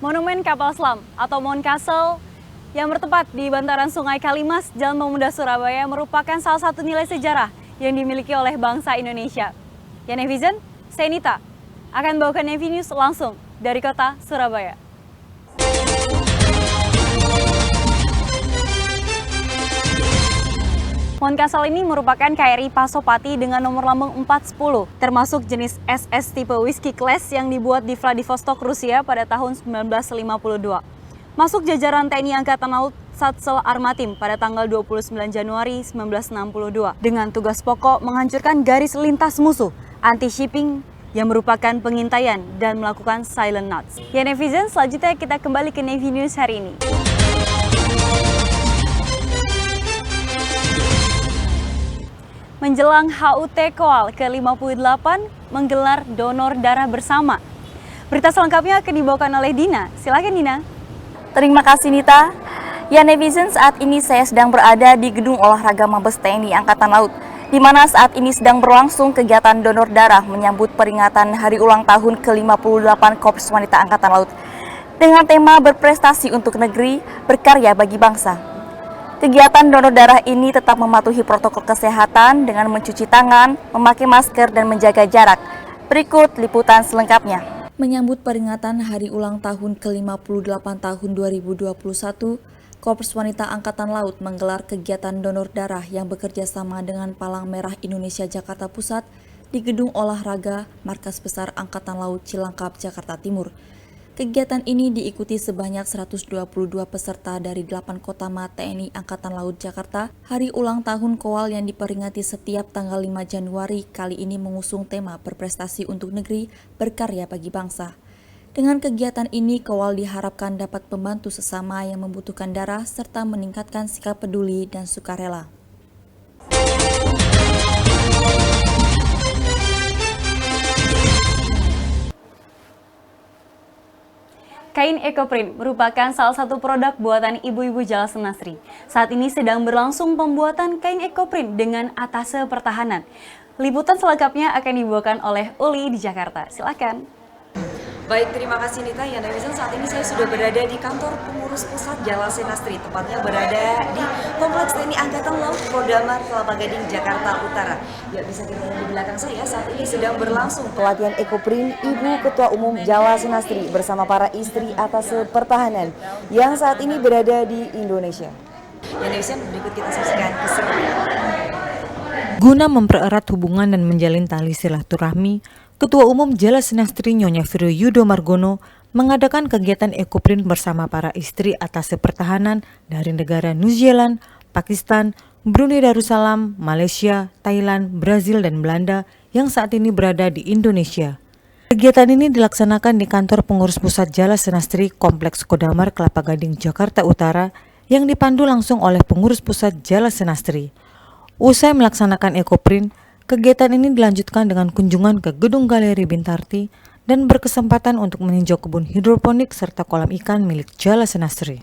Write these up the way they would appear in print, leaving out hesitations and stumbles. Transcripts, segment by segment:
Monumen Kapal Selam atau Mount Castle yang bertempat di bantaran Sungai Kalimas, Jalan Pemuda Surabaya merupakan salah satu nilai sejarah yang dimiliki oleh bangsa Indonesia. Ya netizen, saya Nita akan bawakan Nevi News langsung dari kota Surabaya. Mount Castle ini merupakan KRI Pasopati dengan nomor lambung 410, termasuk jenis SS tipe Whiskey Class yang dibuat di Vladivostok, Rusia pada tahun 1952. Masuk jajaran TNI Angkatan Laut Satsel Armatim pada tanggal 29 Januari 1962 dengan tugas pokok menghancurkan garis lintas musuh, anti-shipping yang merupakan pengintaian dan melakukan silent knots. Ya netizen, selanjutnya kita kembali ke Navy News hari ini. Menjelang HUT Koal ke-58 menggelar donor darah bersama. Berita selengkapnya akan dibawakan oleh Dina. Silakan Dina. Terima kasih Nita. Ya netizen, saat ini saya sedang berada di Gedung Olahraga Mabes TNI Angkatan Laut, di mana saat ini sedang berlangsung kegiatan donor darah menyambut peringatan Hari Ulang Tahun ke-58 Korps Wanita Angkatan Laut dengan tema berprestasi untuk negeri, berkarya bagi bangsa. Kegiatan donor darah ini tetap mematuhi protokol kesehatan dengan mencuci tangan, memakai masker, dan menjaga jarak. Berikut liputan selengkapnya. Menyambut peringatan Hari Ulang Tahun ke-58 tahun 2021, Korps Wanita Angkatan Laut menggelar kegiatan donor darah yang bekerja sama dengan Palang Merah Indonesia Jakarta Pusat di Gedung Olahraga Markas Besar Angkatan Laut Cilangkap, Jakarta Timur. Kegiatan ini diikuti sebanyak 122 peserta dari 8 Kotamma TNI Angkatan Laut Jakarta. Hari ulang tahun KOAL yang diperingati setiap tanggal 5 Januari kali ini mengusung tema berprestasi untuk negeri, berkarya bagi bangsa. Dengan kegiatan ini, KOAL diharapkan dapat membantu sesama yang membutuhkan darah serta meningkatkan sikap peduli dan sukarela. Kain ekoprint merupakan salah satu produk buatan ibu-ibu Jala Senastri. Saat ini sedang berlangsung pembuatan kain ekoprint dengan atase pertahanan. Liputan selengkapnya akan dibawakan oleh Uli di Jakarta. Silakan. Baik, terima kasih Nita. Ya netizen, saat ini saya sudah berada di kantor pengurus pusat Jala Senastri, tepatnya berada di Kompleks TNI Angkatan Laut Kodamar Kelapa Gading, Jakarta Utara. Ya, bisa kita lihat di belakang saya, saat ini sedang berlangsung pelatihan ekoprint Ibu Ketua Umum Jala Senastri bersama para istri atase pertahanan yang saat ini berada di Indonesia. Ya netizen, berikut kita saksikan keseruan. Guna mempererat hubungan dan menjalin tali silaturahmi, Ketua Umum Jala Senastri Nyonya Vero Yudo Margono mengadakan kegiatan ekoprint bersama para istri atase pertahanan dari negara New Zealand, Pakistan, Brunei Darussalam, Malaysia, Thailand, Brazil, dan Belanda yang saat ini berada di Indonesia. Kegiatan ini dilaksanakan di kantor pengurus pusat Jala Senastri Kompleks Kodamar Kelapa Gading, Jakarta Utara yang dipandu langsung oleh pengurus pusat Jala Senastri. Usai melaksanakan ekoprint, kegiatan ini dilanjutkan dengan kunjungan ke Gedung Galeri Bintarti dan berkesempatan untuk meninjau kebun hidroponik serta kolam ikan milik Jala Senastri.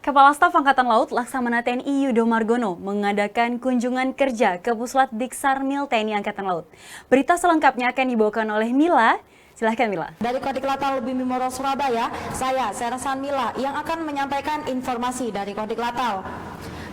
Kepala Staf Angkatan Laut Laksamana TNI Yudo Margono mengadakan kunjungan kerja ke Puslat Diksarmil TNI Angkatan Laut. Berita selengkapnya akan dibawakan oleh Mila. Silahkan Mila. Dari Kodiklatal Bimimoro Surabaya, saya Sersan Mila yang akan menyampaikan informasi dari Kodiklatal.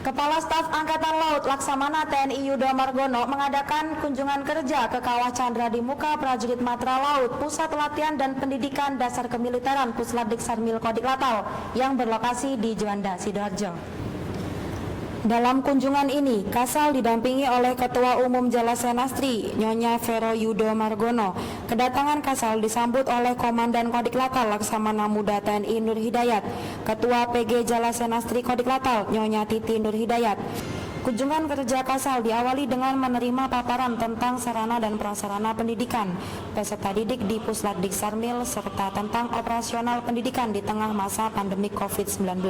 Kepala Staf Angkatan Laut Laksamana TNI Yudo Margono mengadakan kunjungan kerja ke Kawah Chandra di Muka Prajurit Matra Laut, Pusat Latihan dan Pendidikan Dasar Kemiliteran Puslat Diksarmil Kodiklatal yang berlokasi di Juanda, Sidoarjo. Dalam kunjungan ini, Kasal didampingi oleh Ketua Umum Jala Senastri, Nyonya Vero Yudo Margono. Kedatangan Kasal disambut oleh Komandan Kodiklatal Laksamana Muda TNI Nur Hidayat, Ketua PG Jala Senastri Kodiklatal, Nyonya Titi Nur Hidayat. Kunjungan kerja Kasal diawali dengan menerima paparan tentang sarana dan prasarana pendidikan, peserta didik di Puslat Diksarmil, serta tentang operasional pendidikan di tengah masa pandemi COVID-19.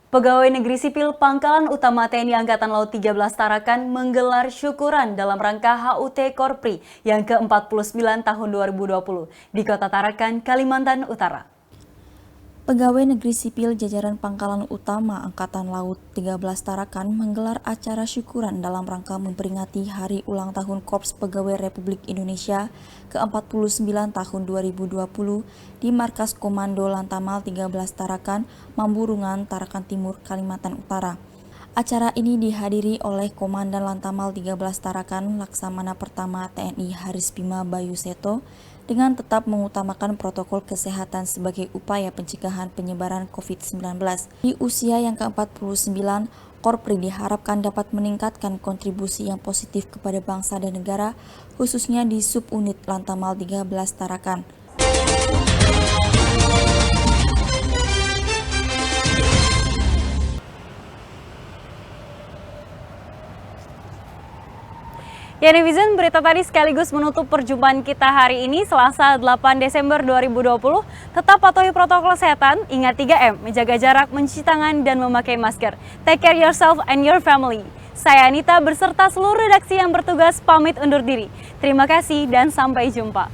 Pegawai Negeri Sipil Pangkalan Utama TNI Angkatan Laut 13 Tarakan menggelar syukuran dalam rangka HUT Korpri yang ke-49 tahun 2020 di Kota Tarakan, Kalimantan Utara. Pegawai Negeri Sipil Jajaran Pangkalan Utama Angkatan Laut 13 Tarakan menggelar acara syukuran dalam rangka memperingati Hari Ulang Tahun Korps Pegawai Republik Indonesia ke-49 tahun 2020 di Markas Komando Lantamal 13 Tarakan, Mamburungan, Tarakan Timur, Kalimantan Utara. Acara ini dihadiri oleh Komandan Lantamal 13 Tarakan Laksamana Pertama TNI Haris Bima Bayu Seto dengan tetap mengutamakan protokol kesehatan sebagai upaya pencegahan penyebaran COVID-19. Di usia yang ke-49, Korpri diharapkan dapat meningkatkan kontribusi yang positif kepada bangsa dan negara, khususnya di subunit Lantamal 13 Tarakan. Ya netizen, berita tadi sekaligus menutup perjumpaan kita hari ini Selasa 8 Desember 2020. Tetap patuhi protokol kesehatan, ingat 3M, menjaga jarak, mencuci tangan, dan memakai masker. Take care yourself and your family. Saya Anita berserta seluruh redaksi yang bertugas pamit undur diri. Terima kasih dan sampai jumpa.